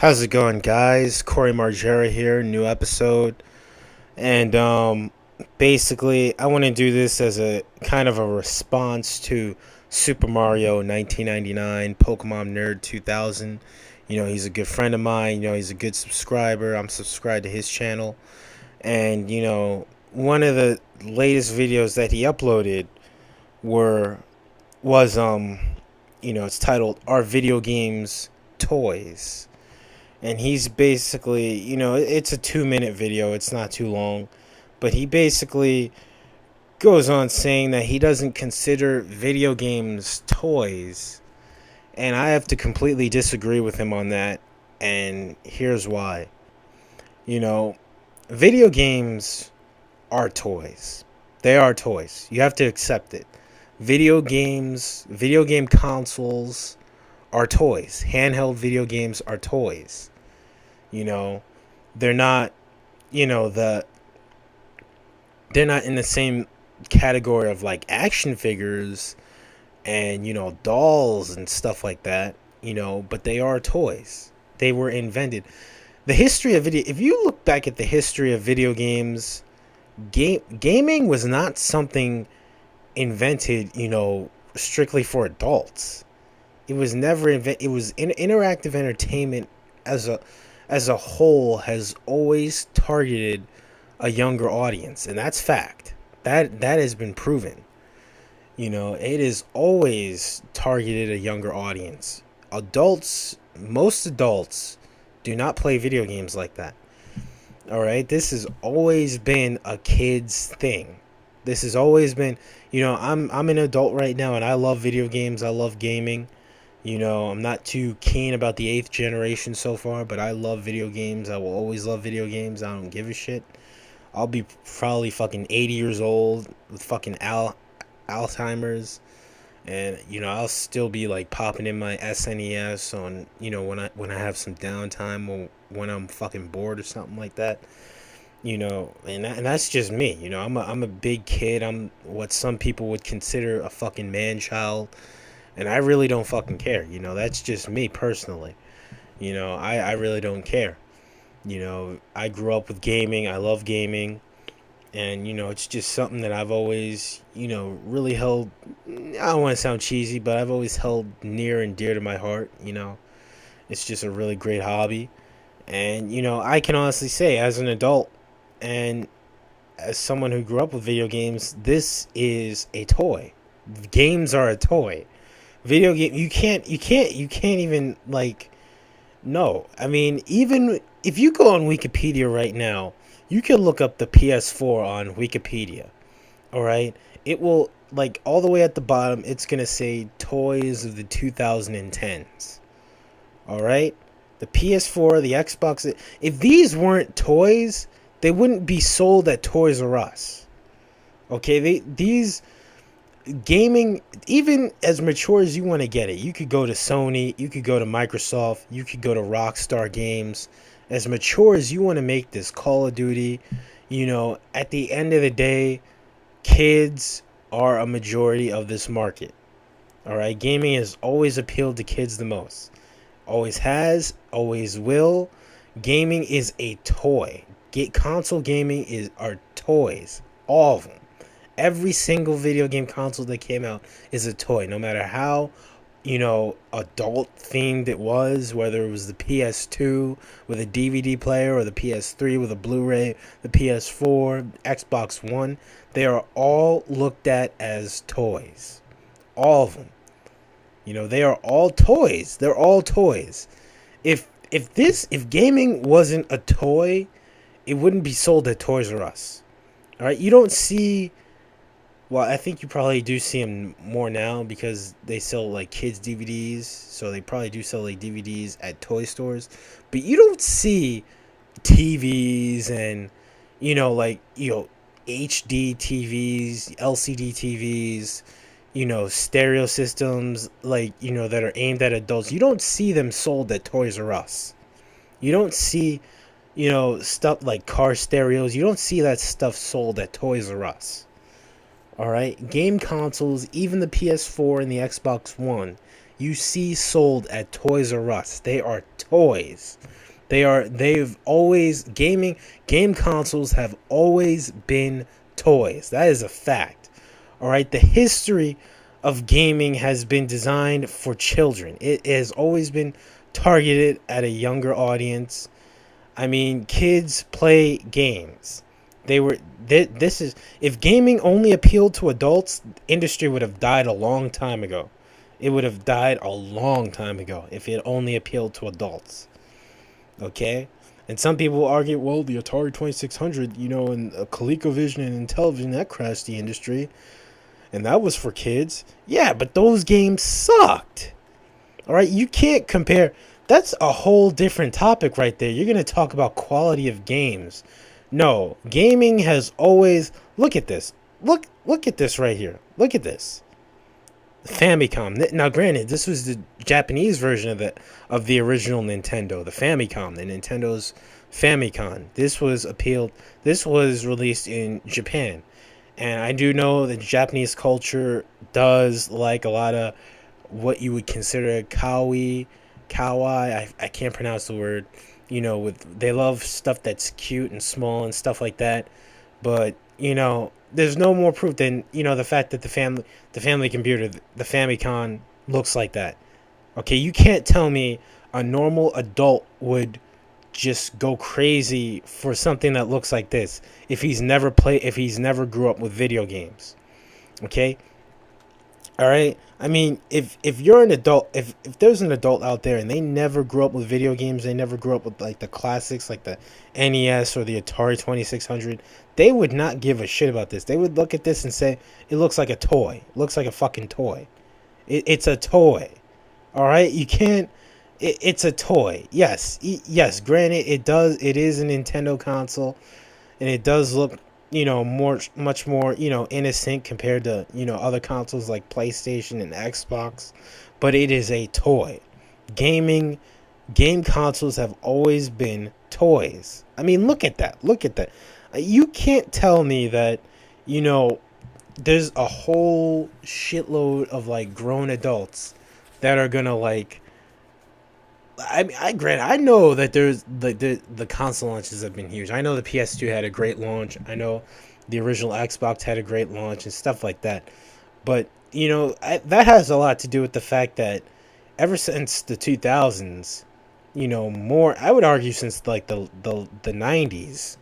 How's it going, guys? Corey Margera here, new episode. And basically, I want to do this as a kind of a response to Super Mario 1999, Pokemon Nerd 2000. He's a good friend of mine. He's a good subscriber. I'm subscribed to his channel. And, one of the latest videos that he uploaded were was it's titled "Are Video Games Toys?" And he's basically, it's a 2 minute video. It's not too long. But he basically goes on saying that he doesn't consider video games toys. And I have to completely disagree with him on that. And here's why. You know, Video games are toys. They are toys. You have to accept it. Video game consoles are toys. Handheld video games are toys. You know, they're not, you know, they're not in the same category of like action figures and, dolls and stuff like that, but they are toys. They were invented. The history of video, if you look back at the history of video games, gaming was not something invented, strictly for adults. It was never it was interactive entertainment as a whole has always targeted a younger audience, and that's fact. That has been proven. It has always targeted a younger audience. Most adults do not play video games like that. All right, this has always been a kid's thing. This has always been, I'm an adult right now and I love video games. I love gaming. I'm not too keen about the 8th generation so far, but I love video games. I will always love video games. I don't give a shit. I'll be probably fucking 80 years old with fucking Alzheimer's, and I'll still be like popping in my SNES on when I have some downtime or when I'm fucking bored or something like that. And that's just me. I'm a big kid. I'm what some people would consider a fucking man child. And I really don't fucking care. That's just me personally. I really don't care. I grew up with gaming. I love gaming. And, it's just something that I've always, really held. I don't want to sound cheesy, but I've always held near and dear to my heart. It's just a really great hobby. And, I can honestly say, as an adult and as someone who grew up with video games, this is a toy. Games are a toy. Video game, you can't even like, no. I mean, even if you go on Wikipedia right now, you can look up the PS4 on Wikipedia. All right, it will, like, all the way at the bottom, it's gonna say toys of the 2010s. All right, the PS4, the Xbox. If these weren't toys, they wouldn't be sold at Toys R Us. Okay, these gaming, even as mature as you want to get it, you could go to Sony, you could go to Microsoft, you could go to Rockstar Games. As mature as you want to make this Call of Duty, at the end of the day, kids are a majority of this market. All right, gaming has always appealed to kids the most. Always has, always will. Gaming is a toy. Console gaming are toys, all of them. Every single video game console that came out is a toy, no matter how, adult themed it was, whether it was the PS2 with a DVD player or the PS3 with a Blu-ray, the PS4, Xbox One. They are all looked at as toys. All of them. They are all toys. They're all toys. If gaming wasn't a toy, it wouldn't be sold at Toys R Us. All right, you don't see. Well, I think you probably do see them more now because they sell like kids DVDs, so they probably do sell like DVDs at toy stores. But you don't see TVs and HD TVs, LCD TVs, stereo systems that are aimed at adults. You don't see them sold at Toys R Us. You don't see stuff like car stereos. You don't see that stuff sold at Toys R Us. All right, game consoles, even the PS4 and the Xbox One, you see sold at Toys R Us. They are toys. They've always game consoles have always been toys. That is a fact. All right, the history of gaming has been designed for children. It has always been targeted at a younger audience. I mean, kids play games. They were this is if gaming only appealed to adults, industry would have died a long time ago. It would have died a long time ago if it only appealed to adults. Okay? And some people argue, well, the Atari 2600, and ColecoVision and Intellivision, that crashed the industry. And that was for kids. Yeah, but those games sucked. All right? You can't compare. That's a whole different topic right there. You're going to talk about quality of games. No, gaming has always... Look at this. Look at this right here. Look at this. Famicom. Now, granted, this was the Japanese version of the original Nintendo, the Famicom, the Nintendo's Famicom. This was released in Japan, and I do know that Japanese culture does like a lot of what you would consider kawaii. I can't pronounce the word. They love stuff that's cute and small and stuff like that, but there's no more proof than the fact that the family computer, the Famicom, looks like that. Okay, you can't tell me a normal adult would just go crazy for something that looks like this if he's never grew up with video games. Okay? All right? I mean, if you're an adult, if there's an adult out there and they never grew up with video games, they never grew up with like the classics like the NES or the Atari 2600, they would not give a shit about this. They would look at this and say, it looks like a toy. It looks like a fucking toy. It's a toy. All right? You can't... It's a toy. Yes. Yes, granted, it is a Nintendo console, and it does look, much more, innocent compared to, other consoles like PlayStation and Xbox, but it is a toy. Game consoles have always been toys. I mean, look at that. Look at that. You can't tell me that, there's a whole shitload of like grown adults that are gonna like... I know that there's the console launches have been huge. I know the PS2 had a great launch. I know the original Xbox had a great launch and stuff like that. But that has a lot to do with the fact that ever since the 2000s, more, I would argue since like the 90s,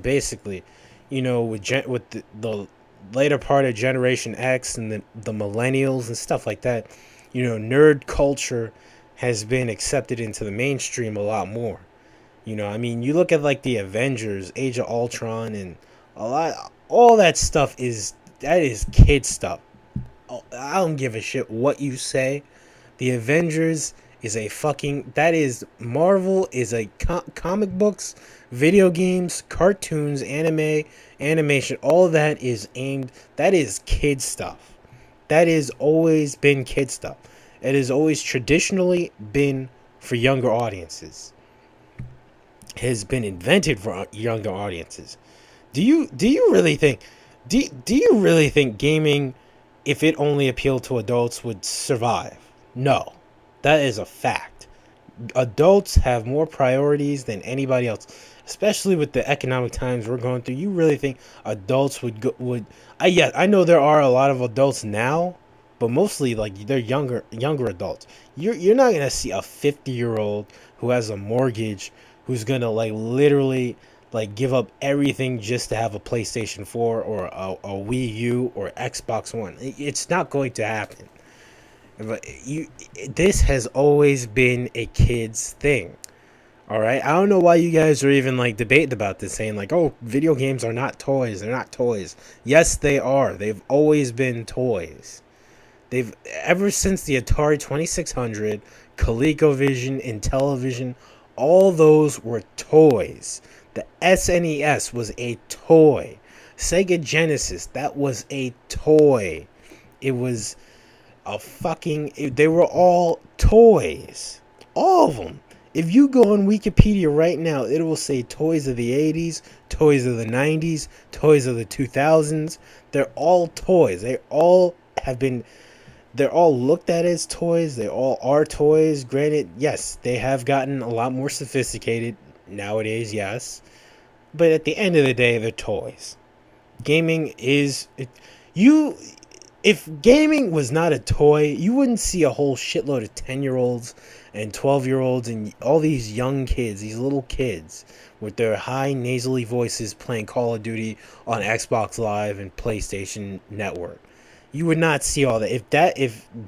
basically, with the later part of Generation X and the millennials and stuff like that, nerd culture has been accepted into the mainstream a lot more. I mean, you look at like the Avengers, Age of Ultron, and all that stuff is kid stuff. I don't give a shit what you say. The Avengers is Marvel is a comic books, video games, cartoons, animation, all that is kid stuff. That has always been kid stuff. It has always traditionally been for younger audiences. It has been invented for younger audiences. Do you really think gaming, if it only appealed to adults, would survive? No. That is a fact. Adults have more priorities than anybody else, especially with the economic times we're going through. You really think adults I know there are a lot of adults now, but mostly like they're younger adults. You're not gonna see a 50-year-old who has a mortgage who's gonna like literally like give up everything just to have a PlayStation 4 or a Wii U or Xbox One. It's not going to happen. But this has always been a kid's thing. All right, I don't know why you guys are even like debating about this, saying like, "Oh, video games are not toys. They're not toys." Yes, they are. They've always been toys. They've ever since the Atari 2600, ColecoVision, Intellivision, all those were toys. The SNES was a toy. Sega Genesis, that was a toy. It was they were all toys. All of them. If you go on Wikipedia right now, it will say toys of the 80s, toys of the 90s, toys of the 2000s. They're all toys. They all have been... they're all looked at as toys. They all are toys. Granted, yes, they have gotten a lot more sophisticated nowadays, yes. But at the end of the day, they're toys. Gaming is you if gaming was not a toy, you wouldn't see a whole shitload of 10-year-olds and 12-year-olds and all these young kids, these little kids with their high nasally voices playing Call of Duty on Xbox Live and PlayStation Network. You would not see all that. If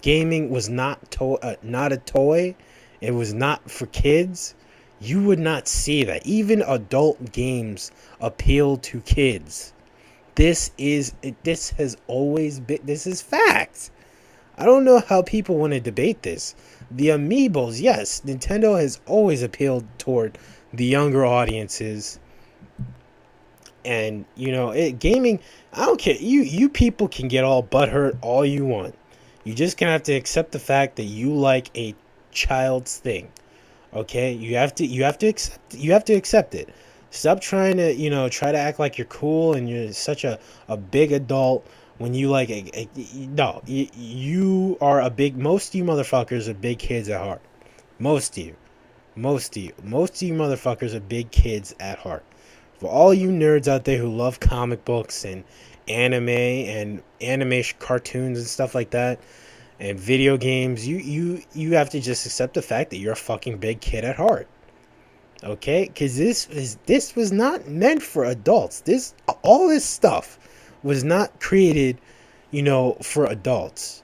gaming was not a toy, it was not for kids, you would not see that. Even adult games appeal to kids. This has always been, this is fact. I don't know how people want to debate this. The amiibos, yes, Nintendo has always appealed toward the younger audiences. And gaming, I don't care. You people can get all butthurt all you want. You just gonna have to accept the fact that you like a child's thing. Okay? You have to accept it. Stop trying to, try to act like you're cool and you're such a big adult when you like no, you are a big, most of you motherfuckers are big kids at heart. Most of you. Most of you motherfuckers are big kids at heart. For all you nerds out there who love comic books and animation cartoons and stuff like that and video games, you have to just accept the fact that you're a fucking big kid at heart. Okay, because this was not meant for adults. All this stuff was not created, for adults.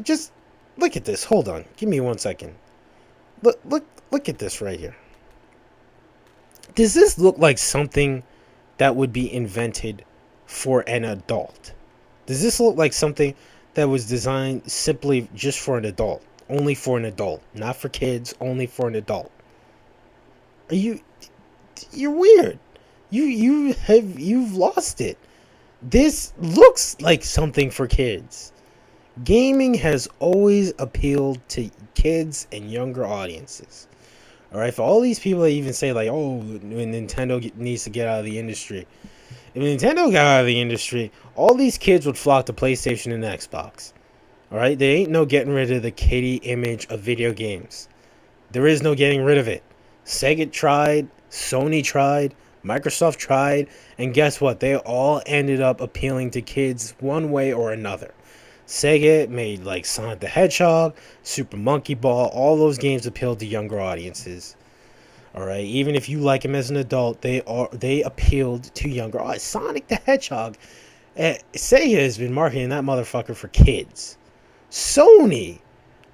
Just look at this. Hold on, give me 1 second. Look at this right here. Does this look like something that would be invented for an adult? Does this look like something that was designed simply just for an adult? Only for an adult, not for kids, only for an adult. You're weird. You've lost it. This looks like something for kids. Gaming has always appealed to kids and younger audiences. All right, for all these people that even say like, "Oh, Nintendo needs to get out of the industry." If Nintendo got out of the industry, all these kids would flock to PlayStation and Xbox. Alright, there ain't no getting rid of the kitty image of video games. There is no getting rid of it. Sega tried, Sony tried, Microsoft tried, and guess what? They all ended up appealing to kids one way or another. Sega made like Sonic the Hedgehog, Super Monkey Ball, all those games appealed to younger audiences. Alright, even if you like them as an adult, they appealed to younger audiences. Sonic the Hedgehog, Sega has been marketing that motherfucker for kids. Sony,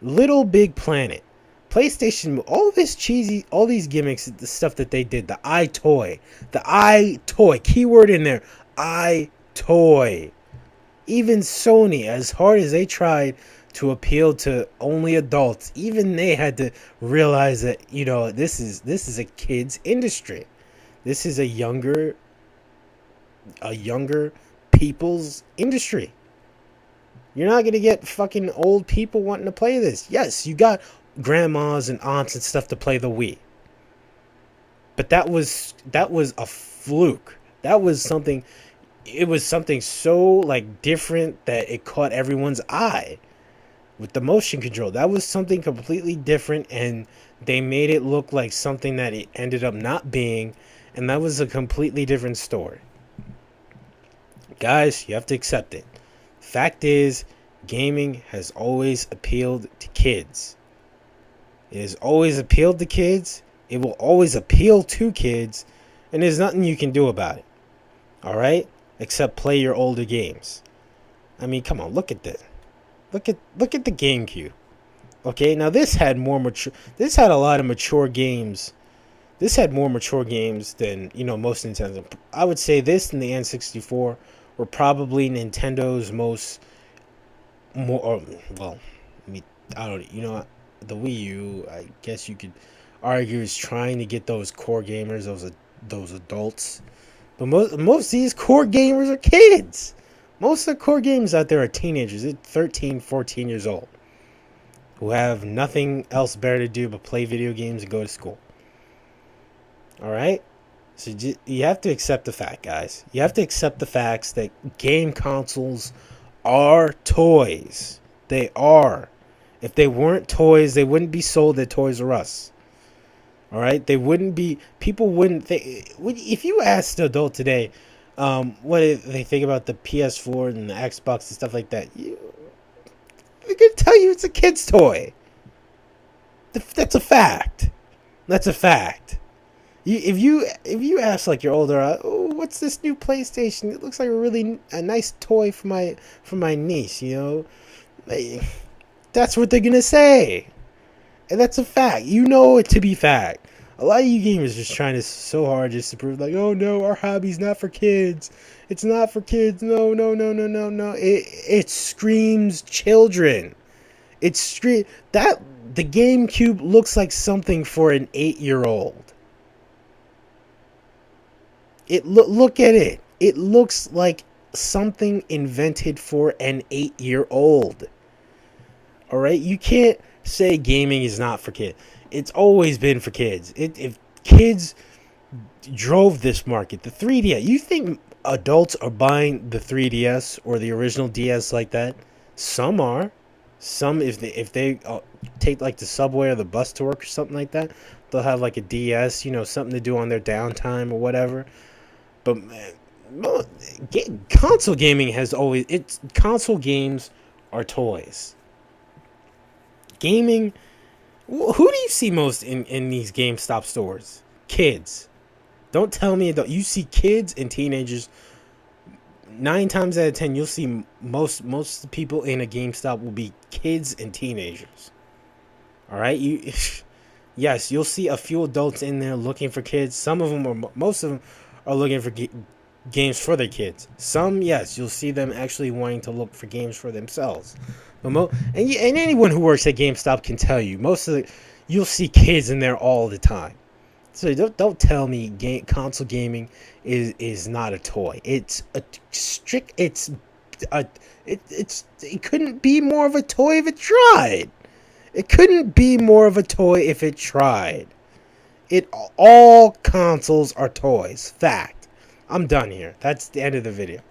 Little Big Planet, PlayStation, all this cheesy, all these gimmicks, the stuff that they did, the iToy, keyword in there, iToy. Even Sony, as hard as they tried to appeal to only adults, even they had to realize that, this is a kid's industry. This is a younger people's industry. You're not going to get fucking old people wanting to play this. Yes, you got grandmas and aunts and stuff to play the Wii. But that was a fluke. That was something, it was something so like different that it caught everyone's eye with the motion control. That was something completely different, and they made it look like something that it ended up not being, and that was a completely different story. Guys, you have to accept it. Fact is, gaming has always appealed to kids. It has always appealed to kids. It will always appeal to kids. And there's nothing you can do about it. Alright? Except play your older games. Come on, look at this. Look at the GameCube. Okay, now this had a lot of mature games. This had more mature games than, most Nintendo. I would say this and the N64 were probably Nintendo's I don't, the Wii U, I guess you could argue, is trying to get those core gamers, those adults. But most of these core gamers are kids. Most of the core gamers out there are teenagers. They're 13, 14 years old, who have nothing else better to do but play video games and go to school. Alright? So you have to accept the fact, guys. You have to accept the facts that game consoles are toys. They are. If they weren't toys, they wouldn't be sold at Toys R Us. All right, they wouldn't be. People wouldn't think. If you asked an adult today, what they think about the PS4 and the Xbox and stuff like that, they're gonna tell you it's a kid's toy. That's a fact. That's a fact. If you ask like your older, oh, what's this new PlayStation? It looks like a nice toy for my niece. That's what they're gonna say, and that's a fact. You know it to be fact. A lot of you gamers just trying to so hard just to prove like, oh no, our hobby's not for kids. It's not for kids. No, no, no, no, no, no. It screams children. That the GameCube looks like something for an 8-year-old. Look at it. It looks like something invented for an 8-year-old. All right, you can't say gaming is not for kids. It's always been for kids. If kids drove this market, the 3DS. You think adults are buying the 3DS or the original DS like that? Some are. Some if they take like the subway or the bus to work or something like that, they'll have like a DS, something to do on their downtime or whatever. But console gaming has always console games are toys. Gaming, who do you see most in these GameStop stores? Kids. Don't tell me that you see kids and teenagers. 9 times out of 10, you'll see most people in a GameStop will be kids and teenagers. All right, yes, you'll see a few adults in there looking for kids. Some of them, or most of them, are looking for games for their kids. Some, yes, you'll see them actually wanting to look for games for themselves. But and anyone who works at GameStop can tell you you'll see kids in there all the time. So don't tell me console gaming is not a toy. It couldn't be more of a toy if it tried. It couldn't be more of a toy if it tried. All consoles are toys. Fact. I'm done here. That's the end of the video.